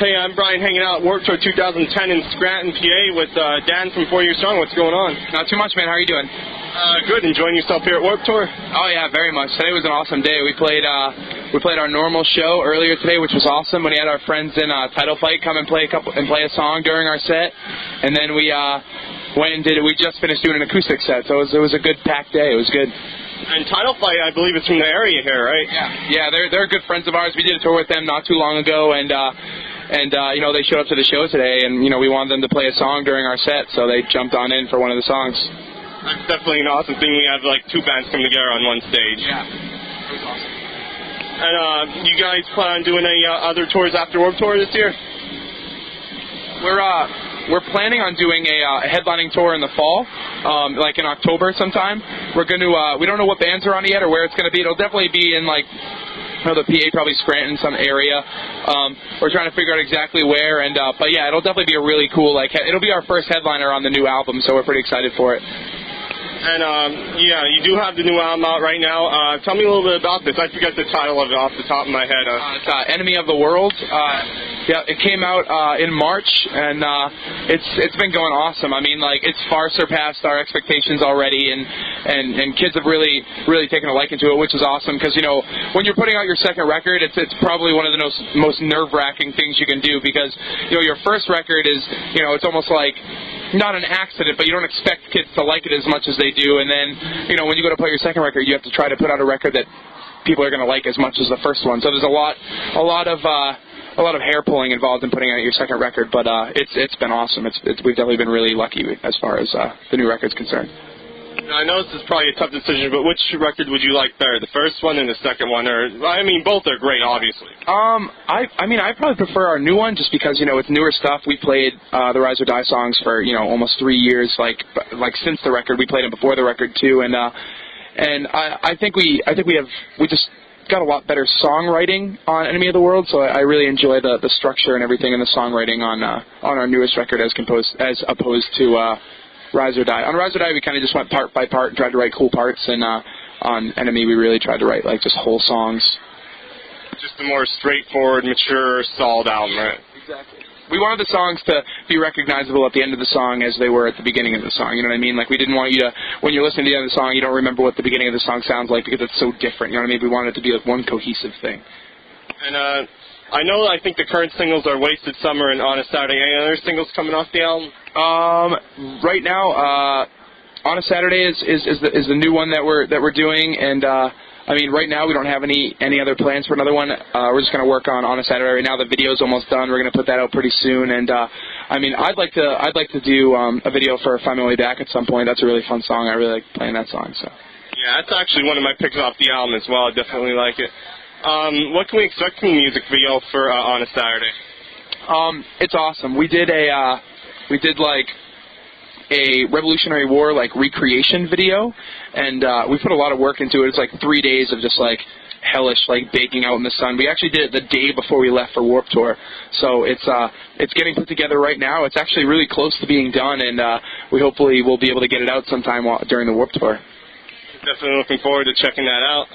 Hey, I'm Brian, hanging out at Warped Tour 2010 in Scranton, PA, with Dan from 4 Year Strong. What's going on? Not too much, man. How are you doing? Good. Enjoying yourself here at Warped Tour? Oh yeah, very much. Today was an awesome day. We played our normal show earlier today, which was awesome. When we had our friends in Title Fight come and play a song during our set, and then we went and did it. We just finished doing an acoustic set, so it was a good packed day. It was good. And Title Fight, I believe, is from the area here, right? Yeah. They're good friends of ours. We did a tour with them not too long ago, and you know, they showed up to the show today, and you know, we wanted them to play a song during our set, so they jumped on in for one of the songs. That's definitely an awesome thing. We have like two bands come together on one stage. Yeah, it was awesome. And you guys plan on doing any other tours after Warped Tour this year? We're planning on doing a headlining tour in the fall, like in October sometime. We're going to we don't know what bands are on it yet or where it's going to be. It'll definitely be in like the PA, probably Scranton, some area. We're trying to figure out exactly where, and but yeah, it'll definitely be a really cool, like, it'll be our first headliner on the new album, so we're pretty excited for it. And yeah, you do have the new album out right now. Tell me a little bit about this. I forget the title of it off the top of my head. It's Enemy of the World. Yeah, it came out in March, and it's been going awesome. I mean, like, it's far surpassed our expectations already, and kids have really taken a liking to it, which is awesome. Because you know, when you're putting out your second record, it's probably one of the most nerve-wracking things you can do, because you know, your first record is, you know, it's almost like not an accident, but you don't expect kids to like it as much as they do. And then, you know, when you go to play your second record, you have to try to put out a record that people are going to like as much as the first one. So there's a lot of hair pulling involved in putting out your second record, but it's been awesome. We've definitely been really lucky as far as the new record's concerned. I know this is probably a tough decision, but which record would you like better, the first one and the second one? Or, I mean, both are great, obviously. I mean, I probably prefer our new one, just because, you know, it's newer stuff. We played the Rise or Die songs for, you know, almost 3 years, like since the record. We played them before the record too, and I think we just got a lot better songwriting on Enemy of the World, so I really enjoy the structure and everything in the songwriting on our newest record as opposed to Rise or Die. On Rise or Die, we kind of just went part by part and tried to write cool parts, and on Enemy, we really tried to write like just whole songs. Just a more straightforward, mature, solid album, right? Exactly. We wanted the songs to be recognizable at the end of the song as they were at the beginning of the song. You know what I mean? Like, we didn't want you to, when you're listening to the end of the song, you don't remember what the beginning of the song sounds like because it's so different. You know what I mean? We wanted it to be like one cohesive thing. And I think the current singles are Wasted Summer and On a Saturday. Any other singles coming off the album? Right now, On a Saturday is the new one that we're doing, and I mean, right now we don't have any other plans for another one. We're just going to work on a Saturday right now. The video's almost done. We're going to put that out pretty soon, and I mean, I'd like to do a video for Find My Way Back at some point. That's a really fun song. I really like playing that song. So. Yeah, that's actually one of my picks off the album as well. I definitely like it. What can we expect from the music video for On a Saturday? It's awesome. We did like a Revolutionary War like recreation video, and we put a lot of work into it. It's like 3 days of just like hellish like baking out in the sun. We actually did it the day before we left for Warped Tour, so it's getting put together right now. It's actually really close to being done, and we hopefully will be able to get it out sometime during the Warped Tour. Definitely looking forward to checking that out.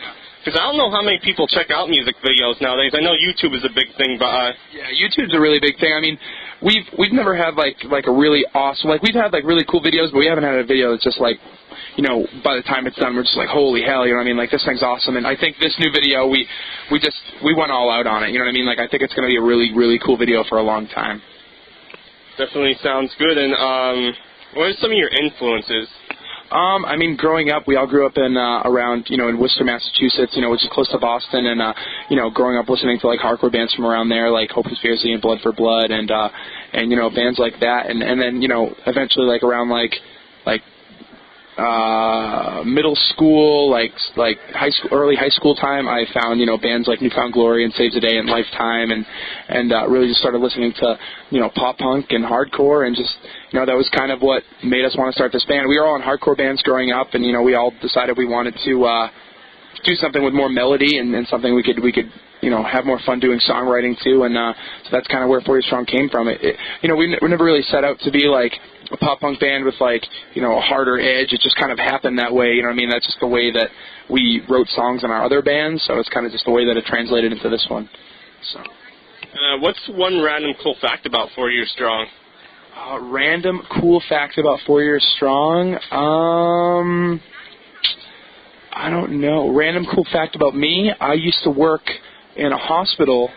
Because I don't know how many people check out music videos nowadays. I know YouTube is a big thing, but yeah, YouTube's a really big thing. I mean, we've never had like a really awesome, like, we've had like really cool videos, but we haven't had a video that's just like, you know, by the time it's done, we're just like, holy hell, you know what I mean? Like, this thing's awesome. And I think this new video, we went all out on it. You know what I mean? Like, I think it's going to be a really cool video for a long time. Definitely sounds good. And what are some of your influences? I mean, growing up, we all grew up in around, you know, in Worcester, Massachusetts, you know, which is close to Boston, and you know, growing up listening to like hardcore bands from around there, like Hope and Fiercely and Blood for Blood, and you know, bands like that, and then, you know, eventually like around like middle school, like high school, early high school time, I found, you know, bands like New Found Glory and Saves the Day and Lifetime, and really just started listening to, you know, pop punk and hardcore, and just, you know, that was kind of what made us want to start this band. We were all in hardcore bands growing up, and, you know, we all decided we wanted to do something with more melody and something we could you know, have more fun doing songwriting too, and so that's kind of where 4 Year Strong came from. You know, we never really set out to be like a pop punk band with like, you know, a harder edge. It just kind of happened that way. You know what I mean? That's just the way that we wrote songs in our other bands, so it's kind of just the way that it translated into this one. So. What's one random cool fact about 4 Years Strong? Random cool fact about 4 Years Strong? I don't know. Random cool fact about me? I used to work in a hospital,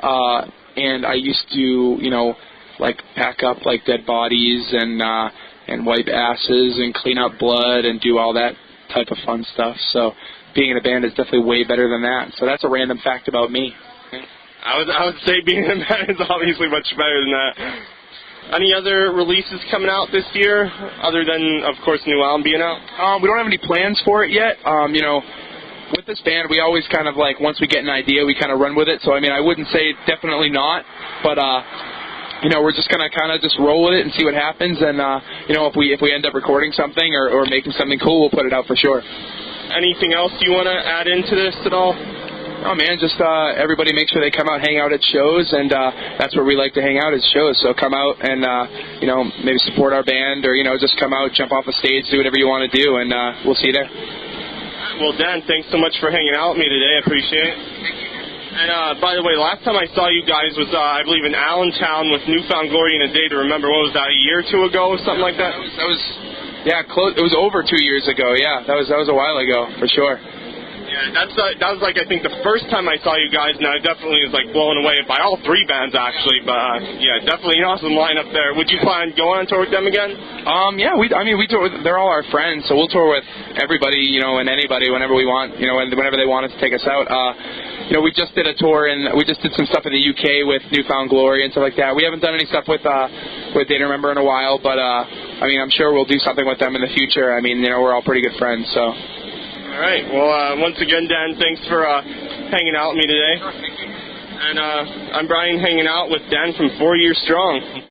and I used to, you know, like pack up like dead bodies and wipe asses and clean up blood and do all that type of fun stuff. So being in a band is definitely way better than that. So that's a random fact about me. I would say being in a band is obviously much better than that. Any other releases coming out this year, other than, of course, new album being out? We don't have any plans for it yet. You know, with this band, we always kind of like, once we get an idea, we kind of run with it. So, I mean, I wouldn't say definitely not, but, you know, we're just going to kind of just roll with it and see what happens. And, you know, if we end up recording something or making something cool, we'll put it out for sure. Anything else you want to add into this at all? Oh man, just everybody make sure they come out, hang out at shows, and that's where we like to hang out at shows. So come out and you know, maybe support our band, or you know, just come out, jump off a stage, do whatever you want to do, and we'll see you there. Well, Dan, thanks so much for hanging out with me today. I appreciate it. And by the way, last time I saw you guys was I believe in Allentown with Newfound Glory in a Day to Remember. What was that, a year or two ago, something like that? That was yeah, close. It was over 2 years ago. Yeah, that was a while ago for sure. Yeah, that was like I think the first time I saw you guys, and I definitely was like blown away by all three bands actually. But yeah, definitely an awesome lineup there. Would you plan on going on tour with them again? Yeah, we tour with, they're all our friends, so we'll tour with everybody, you know, and anybody whenever we want, you know, whenever they want us to take us out. You know, we just did a tour and we just did some stuff in the UK with Newfound Glory and stuff like that. We haven't done any stuff with Day to Remember in a while, but I mean, I'm sure we'll do something with them in the future. I mean, you know, we're all pretty good friends, so. All right. Well, once again, Dan, thanks for hanging out with me today. Sure, thank you. And I'm Brian, hanging out with Dan from 4 Years Strong.